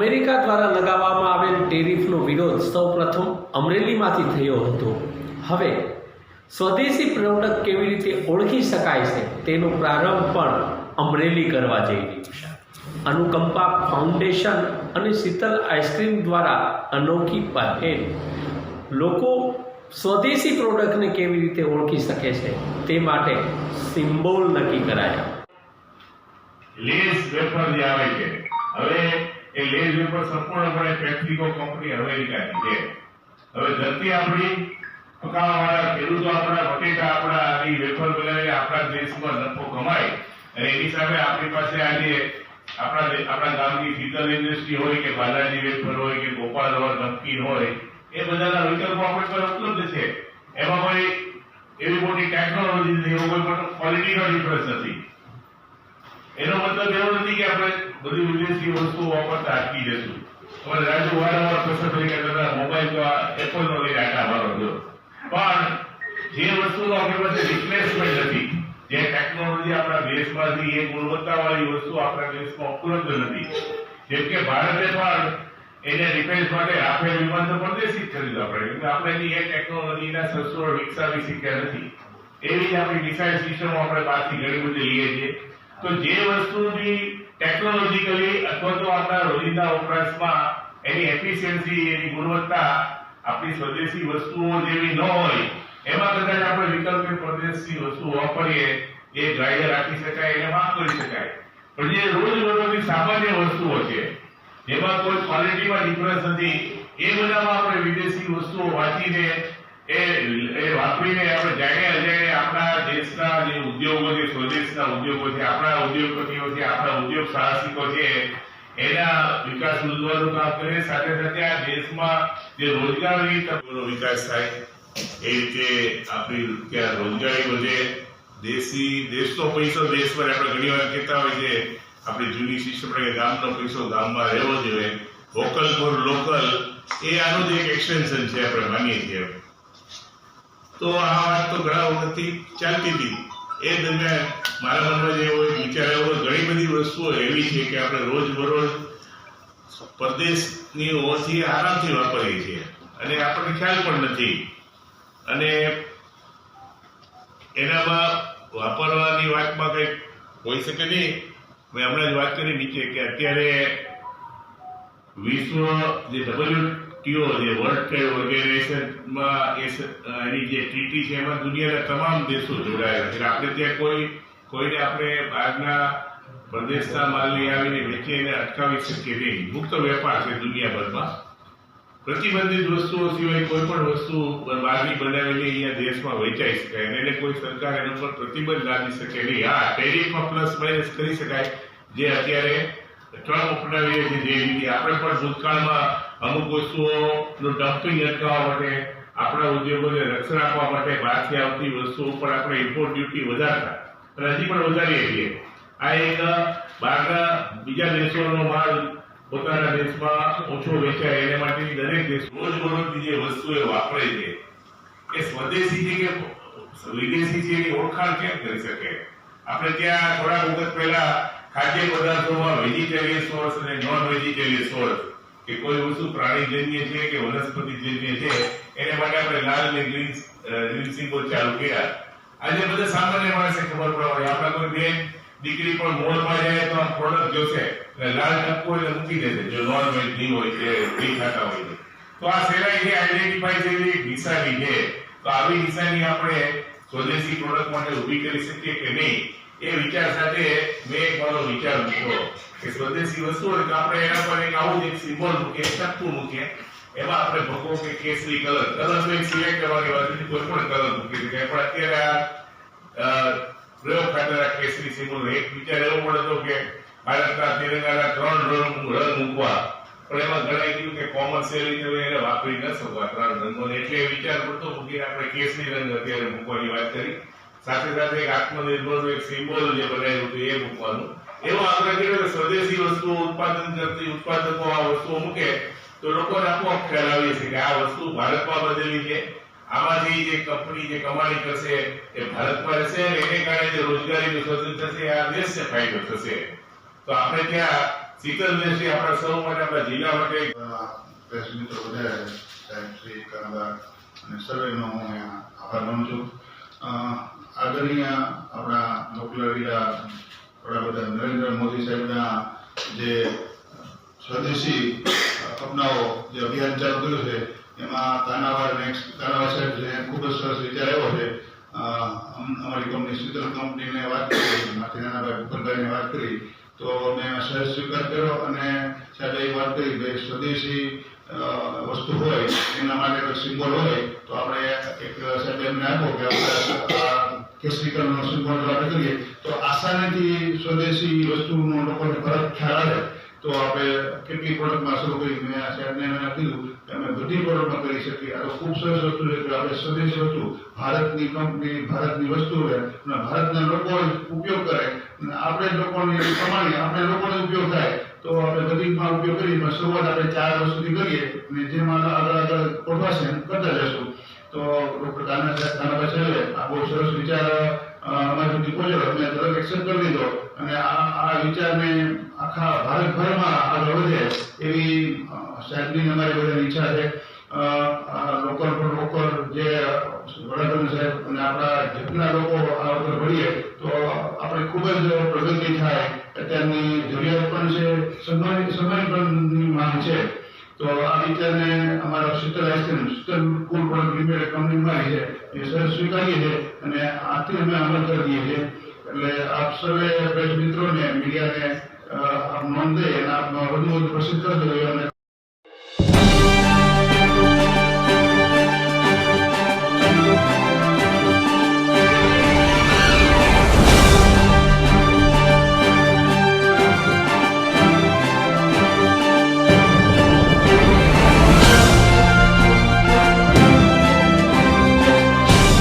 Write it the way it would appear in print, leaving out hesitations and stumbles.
America દ્વારા લગાવવામાં આવેલ ટેરિફનો વિરોધ સૌપ્રથમ અમરેલીમાંથી થયો હતો. હવે સ્વદેશી પ્રોડક્ટ કેવી રીતે ઓળખી શકાય છે તેનો પ્રારંભ પણ અમરેલી કરવા જઈ રહ્યું છે. અનુકંપા ફાઉન્ડેશન અને શીતલ આઈસ્ક્રીમ દ્વારા અનોખી પહેલ. લોકો સ્વદેશી પ્રોડક્ટને કેવી રીતે ઓળખી શકે છે તે માટે સિમ્બોલ નક્કી કરાયા. લેઝ વેફર જે આવે છે, હવે એ લેઝ વેફર સંપૂર્ણપણે પેપ્સિકો કંપની અમેરિકાની છે. હવે ધરતી આપણી, પકાવવાવાળા ખેડૂતો આપણા, બટેટા આપણા, આવી વેફર બનાવીને આપણા દેશમાં નફો કમાય, અને એની સામે આપણી પાસે આજે આપણા ગામની શીતલ ઇન્ડસ્ટ્રી હોય કે બાલાજી વેફર હોય કે ગોપાલ નમકીન હોય, એ બધાના વિકલ્પો આપણી પર ઉપલબ્ધ છે. એમાં કોઈ એવી મોટી ટેકનોલોજી નથી, એવો કોઈ મોટો ક્વોલિટીનો ડિફરન્સ નથી. એનો મતલબ એવો નથી કે આપણે બધી વિદેશી વસ્તુઓ વાપરતા અટકી જશું. તમારે રાજુ વારંવાર પસંદ કરી કે તમે મોબાઈલ તો એપલનો લઈને આટા મારો છો, પણ જે વસ્તુનો આપણી પાસે રિપ્લેસમેન્ટ નથી, જે ટેકનોલોજી આપણા દેશમાંથી, એ ગુણવત્તાવાળી વસ્તુ આપણા દેશમાં ઉપલબ્ધ નથી. જેમ કે ભારતે પણ એને રિપેર માટે રાફેલ વિમાન તો પરદેશી જ ખરીદવા પડે, કેમ કે આપણે એ ટેકનોલોજીના સંશોધન વિકસાવી શક્યા નથી. એવી જ આપણી મિસાઇલ સિસ્ટમો આપણે બહારથી ઘણી બધી લઈએ છીએ. તો જે વસ્તુની ટેકનોલોજીકલી અથવા તો આપણા રોજિંદા વપરાશમાં એની એફિશિયન્સી, એની ગુણવત્તા આપણી સ્વદેશી વસ્તુઓ જેવી ન હોય, એમાં કદાચ આપણે વિકલ્પી પરદેશી વસ્તુ વાપરીએ, એ જાળવી રાખી શકાય, એને માફ કરી શકાય. પણ જે રોજબરોજની સામાન્ય વસ્તુઓ છે, જેમાં કોઈ ક્વોલિટીમાં ડિફરન્સ નથી, એ બધામાં આપણે વિદેશી વસ્તુઓ વાંચીને એ વાપરીને આપણે જાણે અજાણે આપણા દેશના જે ઉદ્યોગો છે, સ્વદેશના ઉદ્યોગો છે, આપણા ઉદ્યોગપતિઓ છે, આપણા ઉદ્યોગ સાહસિકો છે, એના વિકાસ વધવાનું કામ કરે. સાથે સાથે આ દેશમાં જે રોજગારી તકોનો વિકાસ થાય, એ રીતે આપણી ત્યાં રોજગારી વધે, દેશનો પૈસો દેશમાં. આપણે ઘણી વાર કહેતા હોય છે, આપણી જૂની સિસ્ટમ કે ગામનો પૈસો ગામમાં રહેવો જોઈએ, વોકલ ફોર લોકલ, એ આનું જ એક એક્સટેન્શન છે, આપણે માનીએ છીએ. તો આ વાત તો ઘણા વખતથી ચાલતી હતી. એ દરમિયાન મારા મનમાં જે વિચાર આવ્યો, ઘણી બધી વસ્તુઓ એવી છે કે આપણે રોજબરોજ પરદેશની ઓછી આરામથી વાપરીએ છીએ અને આપણને ખ્યાલ પણ નથી. અને એનામાં વાપરવાની વાતમાં કંઈક હોઈ શકે નહીં. મેં હમણાં જ વાત કરી નીચે કે અત્યારે વિશ્વ જે WTO જે વર્લ્ડ ટ્રેડ ઓર્ગેનાઇઝેશનમાં એની જે ટ્રીટી છે, એમાં દુનિયાના તમામ દેશો જોડાયેલા છે. આપણે ત્યાં કોઈને આપણે બહારના પ્રદેશના માલની આવીને વેચીને અટકાવી શકીએ નહીં. મુક્ત વેપાર છે દુનિયાભરમાં. પ્રતિબંધિત વસ્તુઓ સિવાય કોઈ પણ વસ્તુ બહારની બનાવીને અહીંયા દેશમાં વેચાઈ શકાય, અને એને કોઈ સરકાર એના પર પ્રતિબંધ લાદી શકે નહીં. હા, ટેરિફમાં પ્લસ માઇનસ કરી શકાય, જે અત્યારે ટ્રમ્પ અપનાવીએ છે. જે રીતે આપણે પણ ભૂતકાળમાં અમુક વસ્તુઓનું ડમ્પિંગ અટકાવવા માટે, આપણા ઉદ્યોગોને રક્ષણ આપવા માટે બહારથી આવતી વસ્તુઓ ઉપર આપણે ઇમ્પોર્ટ ડ્યુટી વધારતા, અને હજી પણ વધારીએ છીએ. આ એક બહારના બીજા દેશોનો માલ પોતાના દેશમાં ઓછો વેચાય એને માટેની દરેક દેશ રોજબરોજની જે વસ્તુઓ વાપરે છે, એ સ્વદેશી છે કે વિદેશી છે, એની ઓળખાણ કેમ કરી શકે? આપણે ત્યાં થોડા વખત પહેલા ખાદ્ય પદાર્થોમાં વેજીટેરિયન સોર્સ અને નોન વેજીટેરિયન સોર્સ, કે કોઈ વસ્તુ પ્રાણીજન્ય છે કે વનસ્પતિજન્ય છે, એને માટે આપણે લાલ અને ગ્રીન સિમ્બોલ ચાલુ કર્યા. આજે બધા સામાન્ય માણસે ખબર પડે, આપણા કોઈ બેન દીકરી પણ મોલમાં જાય તો આ પ્રોડક્ટ જોશે એટલે લાલ ટપકો એટલે મૂકી દેશે, જો નોન વેજ નહીં હોય કે નહીં ખાતા હોય. તો આ સેવાઈ જે આઈડેન્ટિફાઈ થયેલી નિશાની છે, તો આવી નિશાની આપણે સ્વદેશી પ્રોડક્ટ માટે ઊભી કરી શકીએ કે નહીં, એ વિચાર સાથે મેં એક મારો વિચાર મૂક્યો કે સ્વદેશી વસ્તુઓ આપણે એના પર એક આવું જ એક સિમ્બોલ મૂકીએ, ટપકું મૂકીએ. એમાં આપણે ભગવો કે કેસરી કલર તો એક સિલેક્ટ કરવાની વાત નથી, કોઈ પણ કલર મૂકી શકાય. પણ અત્યારે આ પ્રયોગ ખાતર કેસરી સિમ્બોલ, એક વિચાર એવો પણ હતો કે ભારતના તિરંગાના 3 રંગ મૂકવા, પણ એમાં ઘણા કીધું કે કોમન શૈલી એને વાપરી ન શકવા 3 રંગોને, એટલે વિચાર પડતો મૂકીને આપણે કેસરી રંગ અત્યારે મૂકવાની વાત કરી. સાથે સાથે એક આત્મનિર્ભરનું એક સિમ્બોલ જે બનાવ્યું હતું એ મૂકવાનું. એવો આગ્રહ કર્યો કે સ્વદેશી વસ્તુઓ ઉત્પાદન કરતી ઉત્પાદકો આ વસ્તુઓ મૂકે તો લોકોને આપોઆપ ખ્યાલ આવી છે કે આ વસ્તુ ભારતમાં બનેલી છે, આમાંથી જે કંપની જે કમાણી કરશે એ ભારતમાં રહેશે, અને એને કારણે જે રોજગારીનું સર્જન થશે, આ દેશને ફાયદો થશે. તો આપણે ત્યાં શીતલદેવજી આપણા સૌ માટે આપણા જિલ્લા માટે પ્રેસ મિત્રો વધારે સાહેબ શ્રી કાંબા અને સર્વેનો હું અહીંયા આભાર માનું છું. આદરણીય આપણા લોકલાડીલા વડાપ્રધાન નરેન્દ્ર મોદી સાહેબના જે સ્વદેશી અપનાવો જે અભિયાન ચાલુ કર્યું છે એમાં કાનાવાડ સાહેબ છે ખૂબ જ સરસ વિચાર આવ્યો છે. અમારી કંપની શીતલ કંપનીને વાત કરી, માથીનાભાઈ ભૂપતભાઈને વાત કરી તો મેં સહજ સ્વીકાર કર્યો અને સાહેબે એ વાત કરી કે સ્વદેશી વસ્તુ હોય એના માટે કોઈ સિમ્બોલ હોય તો આપણે એક સાહેબ એમને આપ્યો કે આપણે કેસરી કલરનો સિમ્બોલ આપણે કરીએ તો આસાનીથી સ્વદેશી વસ્તુનો લોકોને ફરક ખ્યાલ આવે. તો આપણે કેટલી પ્રોડક્ટમાં શરૂ કરી મેં સાહેબને મને કીધું કે અમે બધી પ્રોડક્ટમાં કરી શકીએ. આ તો ખૂબ સરસ વસ્તુ છે કે આપણે સ્વદેશી વસ્તુ ભારતની કંપની ભારતની વસ્તુ હોય અને ભારતના લોકો ઉપયોગ કરે અને આપણે લોકોની કમાણી આપણે લોકોને ઉપયોગ થાય તો આપણે બધીમાં ઉપયોગ કરી શરૂઆત આપણે 4 વર્ષથી કરીએ અને જેમાં આગળ આગળ પ્રોગ્રેસ કરતા જશું. તો ડૉક્ટર કાનાભાઈ સાહેબે આ બહુ સરસ વિચાર અમારી સુધી પહોંચ્યો. અમે તરત એક્સેપ્ટ કરી લીધો અને આ વિચારને આખા ભારતભરમાં આગળ વધે એવી સાહેબની અમારી બધાની ઈચ્છા છે. લોકલ પર લોકલ જે વડાપ્રધાન સાહેબ અને આપણા જેટલા લોકો આ વગર ભણીએ તો આપણે ખૂબ જ પ્રગતિ થાય. અત્યારની જરૂરિયાત પણ છે, સમય પણની માંગ છે. તો આ વિચારને અમારા શીતલ આઈસ્ક્રીમ શીતલ કુલ પ્રોડક્ટ લિમિટેડ કંપનીમાં છે એ સરસ સ્વીકારીએ છીએ અને આથી અમે અમલ કરી દઈએ છીએ. એટલે આપ સર્વે પ્રેસ મિત્રોને મીડિયાને આપ નોંધ દે અને આપ વધુ પ્રસિદ્ધ કરજો.